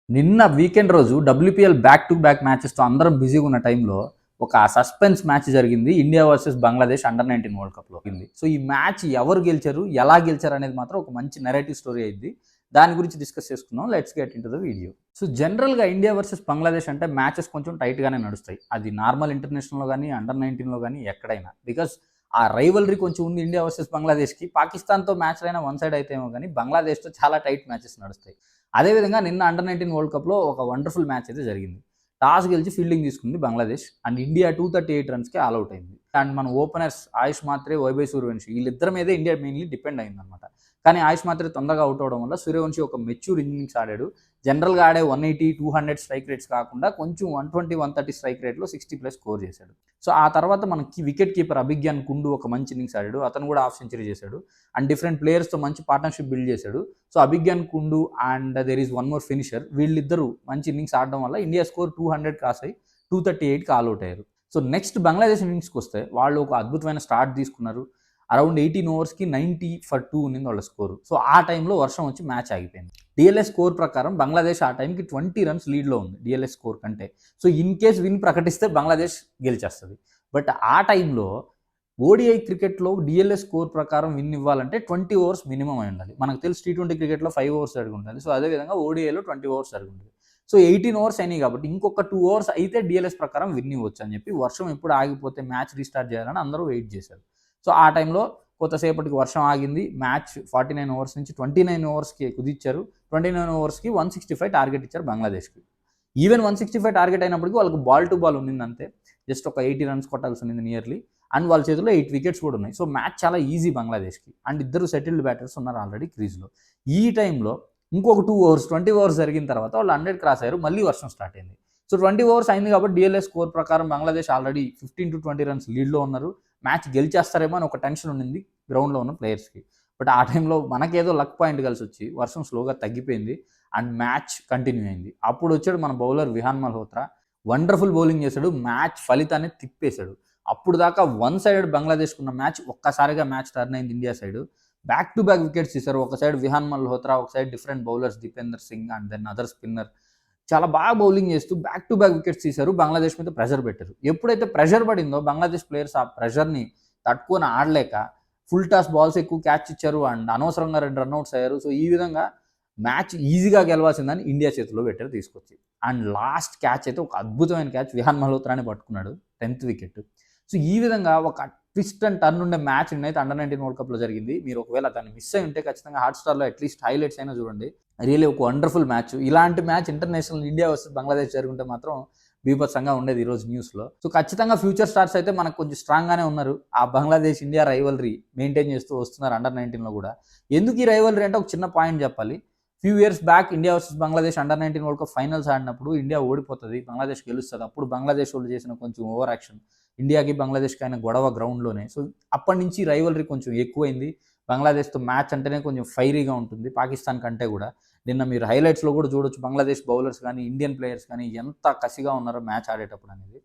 నిన్న వీకెండ్ రోజు WPL back to back మ్యాచెస్తో అందరం బిజీగా ఉన్న టైంలో ఒక సస్పెన్స్ మ్యాచ్ జరిగింది. India versus Bangladesh under-19 world కప్లో. సో ఈ మ్యాచ్ ఎవరు గెలిచారు, ఎలా గెలిచారు అనేది మాత్రం ఒక మంచి నెరేటివ్ స్టోరీ అయింది. దాని గురించి డిస్కస్ చేసుకుందాం. Let's get into the video. So జనరల్గా ఇండియా వర్సెస్ బంగ్లాదేశ్ అంటే మ్యాచెస్ కొంచెం టైట్గానే నడుస్తాయి. అది నార్మల్ ఇంటర్నేషనల్లో కానీ, అండర్-19లో కానీ ఎక్కడైనా. బికాస్ ఆ రైవలరీ కొంచెం ఉంది ఇండియా వర్సెస్ బంగ్లాదేశ్కి. పాకిస్తాన్తో మ్యాచ్లు అయినా వన్ సైడ్ అయితే ఏమో కానీ బంగ్లాదేశ్తో చాలా టైట్ మ్యాచెస్ నడుస్తాయి. అదేవిధంగా నిన్న అండర్-19 వరల్డ్ కప్లో ఒక వండర్ఫుల్ మ్యాచ్ అయితే జరిగింది. టాస్ గెలిచి ఫీల్డింగ్ తీసుకుంది బంగ్లాదేశ్ అండ్ ఇండియా 238 రన్స్కి ఆల్అవుట్ అయింది. అండ్ మన ఓపెనర్స్ ఆయుష్ మాత్రే, వైభవ్ సూర్యవంశీ వీళ్ళిద్దరి మీదే ఇండియా మెయిన్లీ డిపెండ్ అయిందనమాట. కానీ ఆయుష్ మాత్రే తొందరగా అవుట్ అవడం వల్ల సూర్యవంశీ ఒక మెచ్యూర్ ఇన్నింగ్స్ ఆడాడు. జనరల్గా ఆడే 180, 200 స్ట్రైక్ రేట్స్ కాకుండా కొంచెం 120, 130 స్ట్రైక్ రేట్లో 60+ స్కోర్ చేశాడు. సో ఆ తర్వాత మనకి వికెట్ కీపర్ అభిజ్ఞాన్ కుండు ఒక మంచి ఇన్నింగ్స్ ఆడాడు. అతను కూడా హాఫ్ సెంచరీ చేశాడు అండ్ డిఫరెంట్ ప్లేయర్స్తో మంచి పార్ట్నర్షిప్ బిల్డ్ చేశాడు. So Abhigyan Kundu and there is one more finisher, వీళ్ళిద్దరూ మంచి ఇన్నింగ్స్ ఆడడం వల్ల ఇండియా స్కోర్ 200 క్రాస్ అయ్యి 238కి ఆల్అవుట్ అయ్యారు. సో నెక్స్ట్ బంగ్లాదేశ్ ఇన్నింగ్స్కి వస్తే వాళ్ళు ఒక అద్భుతమైన స్టార్ట్ తీసుకున్నారు. అరౌండ్ 18 ఓవర్స్కి 90 ఫర్ 2 ఉన్నింది వాళ్ళ స్కోరు. సో ఆ టైంలో వర్షం వచ్చి మ్యాచ్ ఆగిపోయింది. డిఎల్ఎస్ స్కోర్ ప్రకారం బంగ్లాదేశ్ ఆ టైంకి 20 రన్స్ లీడ్లో ఉంది డిఎల్ఎస్ స్కోర్ కంటే. సో ఇన్ కేస్ విన్ ప్రకటిస్తే బంగ్లాదేశ్ గెలిచేస్తుంది. బట్ ఆ టైంలో ఓడిఐ క్రికెట్లో డిఎల్ఎస్ స్కోర్ ప్రకారం విన్ ఇవ్వాలంటే 20 ఓవర్స్ మినిమం అయి ఉండాలి. మనకు తెలుసు T20 క్రికెట్లో 5 ఓవర్స్ జరిగి ఉండాలి. సో అదేవిధంగా ఓడిఐలో 20 ఓవర్స్ జరిగి ఉంటుంది. సో 18 ఓవర్స్ అయినాయి కాబట్టి ఇంకొక 2 ఓవర్స్ అయితే డిఎల్ఎస్ ప్రకారం విన్ ఇవ్వచ్చు అని చెప్పి వర్షం ఎప్పుడు ఆగిపోతే మ్యాచ్ రీస్టార్ట్ చేయాలని అందరూ వెయిట్ చేశారు. సో ఆ టైంలో కొంతసేపటికి వర్షం ఆగింది. మ్యాచ్ 49 ఓవర్స్ నుంచి 29 ఓవర్స్కి కుదిచ్చారు. 29 ఓవర్స్కి 165 టార్గెట్ ఇచ్చారు బంగ్లాదేశ్కి. ఈవెన్ 165 టార్గెట్ అయినప్పటికీ వాళ్ళకి బాల్ టు బాల్ ఉన్నింది అంతే. జస్ట్ ఒక 80 రన్స్ కొట్టాల్సి ఉన్నింది నియర్లీ. అండ్ వాళ్ళ చేతిలో 8 వికెట్స్ కూడా ఉన్నాయి. సో మ్యాచ్ చాలా ఈజీ బంగ్లాదేశ్కి. అండ్ ఇద్దరు సెటిల్డ్ బ్యాటర్స్ ఉన్నారు ఆల్రెడీ క్రీజ్లో. ఈ టైంలో ఇంకొక 2 ఓవర్స్ 20 ఓవర్స్ జరిగిన తర్వాత వాళ్ళు 100 క్రాస్ అయ్యారు. మళ్ళీ వర్షం స్టార్ట్ అయింది. సో 20 ఓవర్స్ అయింది కాబట్టి డిఎల్ఎస్ స్కోర్ ప్రకారం బంగ్లాదేశ్ ఆల్రెడీ 15-20 రన్స్ లీడ్లో ఉన్నారు. మ్యాచ్ గెలిచేస్తారేమో అని ఒక టెన్షన్ ఉండింది గ్రౌండ్లో ఉన్న ప్లేయర్స్కి. బట్ ఆ టైంలో మనకేదో లక్ పాయింట్ కలిసి వచ్చి వర్షం స్లోగా తగ్గిపోయింది అండ్ మ్యాచ్ కంటిన్యూ అయింది. అప్పుడు వచ్చాడు మన bowler Vihan Malhotra. Wonderful bowling చేశాడు. మ్యాచ్ ఫలితాన్ని తిప్పేశాడు. అప్పుడు దాకా వన్ సైడెడ్ బంగ్లాదేశ్కి ఉన్న మ్యాచ్ ఒక్కసారిగా మ్యాచ్ టర్న్ అయింది India side. Back to back wickets తీశారు. ఒక సైడ్ విహాన్ మల్హోత్రా, ఒక side different bowlers Deepender Singh and then other spinner చాలా బాగా బౌలింగ్ చేస్తూ బ్యాక్ టు బ్యాక్ వికెట్స్ తీశారు. బంగ్లాదేశ్ మీద ప్రెషర్ పెట్టారు. ఎప్పుడైతే ప్రెషర్ పడిందో బంగ్లాదేశ్ ప్లేయర్స్ ఆ ప్రెషర్ని తట్టుకొని ఆడలేక ఫుల్ టాస్ బాల్స్ ఎక్కువ క్యాచ్ ఇచ్చారు అండ్ అనవసరంగా 2 రన్అట్స్ అయ్యారు. సో ఈ విధంగా మ్యాచ్ ఈజీగా గెలవాల్సిందని ఇండియా చేతిలో పెట్టారు తీసుకొచ్చి. అండ్ లాస్ట్ క్యాచ్ అయితే ఒక అద్భుతమైన క్యాచ్ విహాన్ మల్హోత్రాని పట్టుకున్నాడు 10th వికెట్. సో ఈ విధంగా ఒక ట్విస్ట్ అండ్ టర్న్ ఉండే మ్యాచ్ అయితే అండర్-19 వరల్డ్ కప్లో జరిగింది. మీరు ఒకవేళ దాన్ని మిస్ అయి ఉంటే ఖచ్చితంగా హాట్‌స్టార్‌లో అట్లీస్ట్ హైలైట్స్ అయినా చూడండి. రియల్లీ ఒక వండర్ఫుల్ మ్యాచ్. ఇలాంటి match international India versus Bangladesh జరుగుంటే మాత్రం బీభత్సంగా ఉండేది ఈరోజు న్యూస్లో. సో ఖచ్చితంగా ఫ్యూచర్ స్టార్స్ అయితే మనకు కొంచెం స్ట్రాంగ్గానే ఉన్నారు. ఆ బంగ్లాదేశ్ ఇండియా రైవలరీ మెయింటైన్ చేస్తూ వస్తున్నారు అండర్-19లో కూడా. ఎందుకు ఈ రైవలరీ అంటే ఒక చిన్న పాయింట్ చెప్పాలి. Few years back India versus Bangladesh under-19 world cup finals ఆడినప్పుడు ఇండియా ఓడిపోతుంది, బంగ్లాదేశ్ గెలుస్తుంది. అప్పుడు బంగ్లాదేశ్ వాళ్ళు చేసిన కొంచెం ఓవర్ యాక్షన్, ఇండియాకి బంగ్లాదేశ్కి అయిన గొడవ గ్రౌండ్లోనే. సో అప్పటి నుంచి రైవలరీ కొంచెం ఎక్కువైంది. బంగ్లాదేశ్తో మ్యాచ్ అంటేనే కొంచెం ఫైరీగా ఉంటుంది పాకిస్తాన్ కంటే కూడా. నిన్న మీరు హైలైట్స్లో కూడా చూడొచ్చు బంగ్లాదేశ్ బౌలర్స్ కానీ ఇండియన్ ప్లేయర్స్ కానీ ఎంత కసిగా ఉన్నారో మ్యాచ్ ఆడేటప్పుడు అనేది.